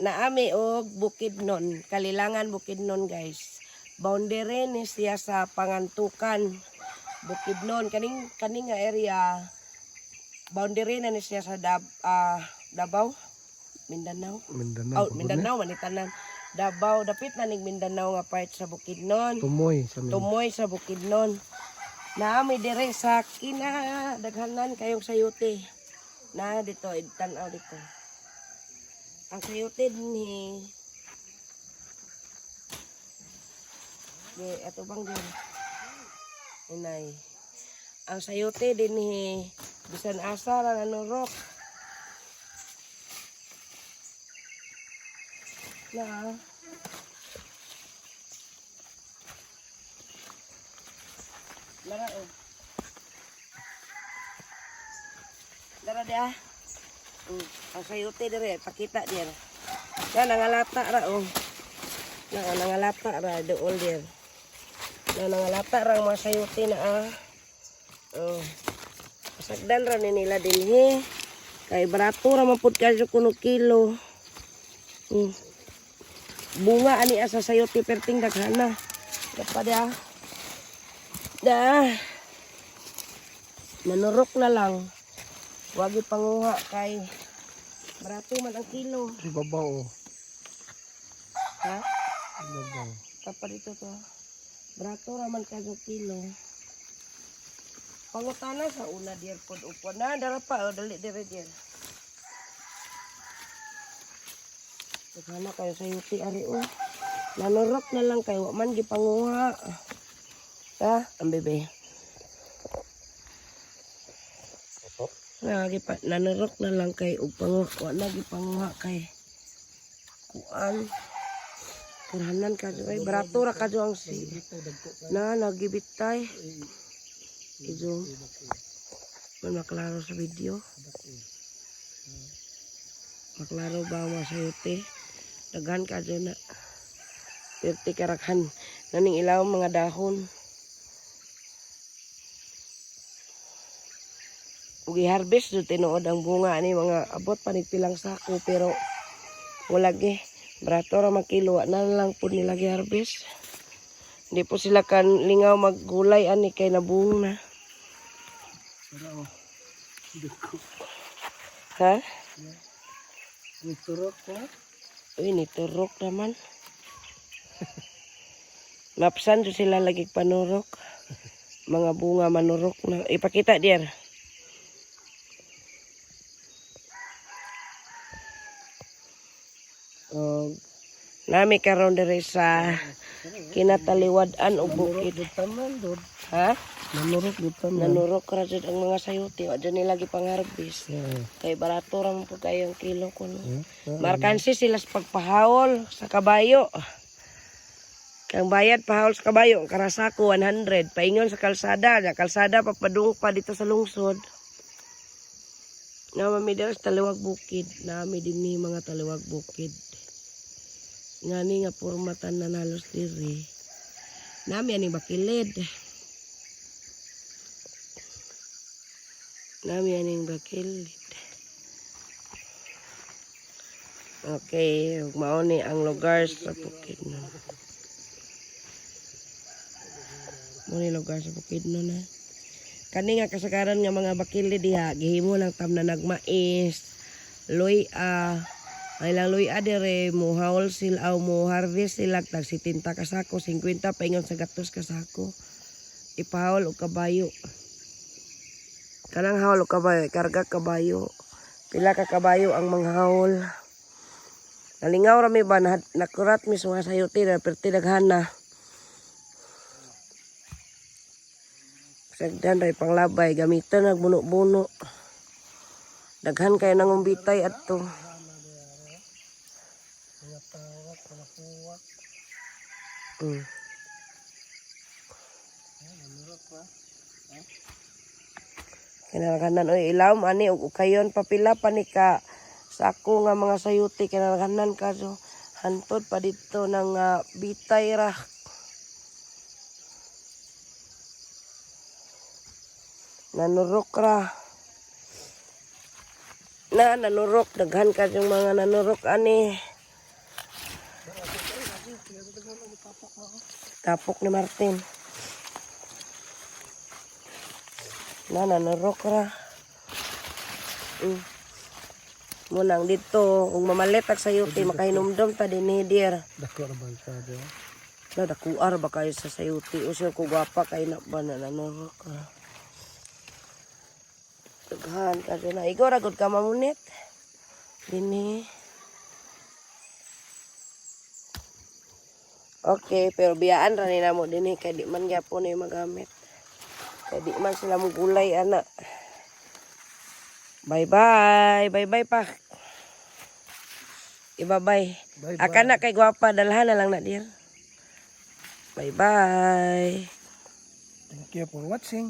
naami og Bukidnon, Kalilangan Bukidnon guys. Boundary ni siya sa Pangantukan Bukidnon, kaning nga area boundary na ni siya sa Davao, Mindanao. Mindanao manitanan. Davao dapit na ning Mindanao nga part sa Bukidnon. Tumoy sa Bukidnon. Naami dire sa kinadaghanan kayong sayuti. Na dito tan-aw dito. Ang sayuti ni ato bang din. Inay. Ang sayuti din ni bisan asa ra nanurok. Na Lara oh. Lara dia. Ang sayuti dire pakita dia. Na nangalata ra oh. Nangalata ra dool dia. Nangalata ra mga sayuti na oh. Pasagdan ra ni nila dinhi. Kay barato ra man pud kadyo kuno kilo. Bunga ani asa sayuti perting daghana. Dapada nanurok na lang. Wag ipanguha kay barato man ang kilo. Ibabaw. Ha? Ibabaw. Tapos dito to. Barato raman kadyo kilo. Pangutana sa una diyan pod upo na dara pa dali dire diyan. Daghana kayo sayuti ari o. Nanurok na lang kay wa man gipanguha. Ha, ang bebe. Nanurok na lang kay upanguha, wa na gipanguha kay kuan. Kurhanan ka kay barato ra kadyo ang na nagibitay. Ijo. Man maklaro sa video. Maklaro ba ang sayuti? Daghan kadyo na. Perti karakhan naning ilaw mga dahon. Ugi harvest do tinuod ang bunga ani mga abot panig pilang sako pero wala gi barato ra magkilo na lang pud nila gi harvest. Hindi po sila kan lingaw maggulay ani kay nabung na. Ha? Niturok ko? Uy, niturok naman. Mapsan do sila lagi panurok. Mga bunga manurok na. Ipakita diyan. Nami karon diri sa kinataliwad-an og bukid. Ha? Nanurok dito. Nanurok ra jud ang mga sayuti, wa jud nila gipang-harvest. Kay barato ra man pud kayo ang kilo kuno. Markansi sila sa pagpahawol sa kabayo. Kang bayad pahawol sa kabayo, karasako 100, paingon sa kalsada, kalsada papadung pa dito sa lungsod. Nami diri sa taliwag bukid, nami dinhi mga taliwag bukid. Ngani nga purmatan na nalos diri. Nami ani bakilid. Nami aning bakilid. Okay, mao ni ang lugar sa Bukidnon. Mao ni lugar sa Bukidnon na. Kani nga kasagaran nga mga bakilid diha, gihimo lang tam na nagmais, luya, ay lang luya dire mo haul sila o mo harvest sila tag 70 ka sako, 50 paingon sa gatos ka sako. Ipahawol og kabayo. Kanang hawol og kabayo, karga kabayo. Pila ka kabayo ang manghawol. Nalingaw ra mi ba nakurat mi sa sayuti na perti daghana. Sagdan ray panglabay gamiton nagbuno-buno. Daghan kay nangumbitay adto. Kinalakanan o ilawom ani ug kayon papila pa ni ka sako nga mga sayuti kinalakanan ka so hantod pa dito ng bitay ra. Nanurok ra. Nanurok daghan ka yung mga nanurok ani. Tapok ni Martin. Nanarok ra. Munang dito, kung mamalitak sa yuti, makahinumdum ta din ni dear. Dako ra bang ka do. Dakuar ba kayo sa sayuti? O siya ko gwapa kayo na ba na nanarok ra. Tughan ka doon na. Igor, agod ka mamunit. Dini. Okay, pero biyaan ra nila mo dini. Kaya di man gyapon na yung magamit. Kaya di man sila mong gulay, anak. Bye-bye. Bye-bye pa. Ibabay. Bye-bye. Akan na kay gwapa. Dalhan na lang na, dear. Bye-bye. Thank you for watching.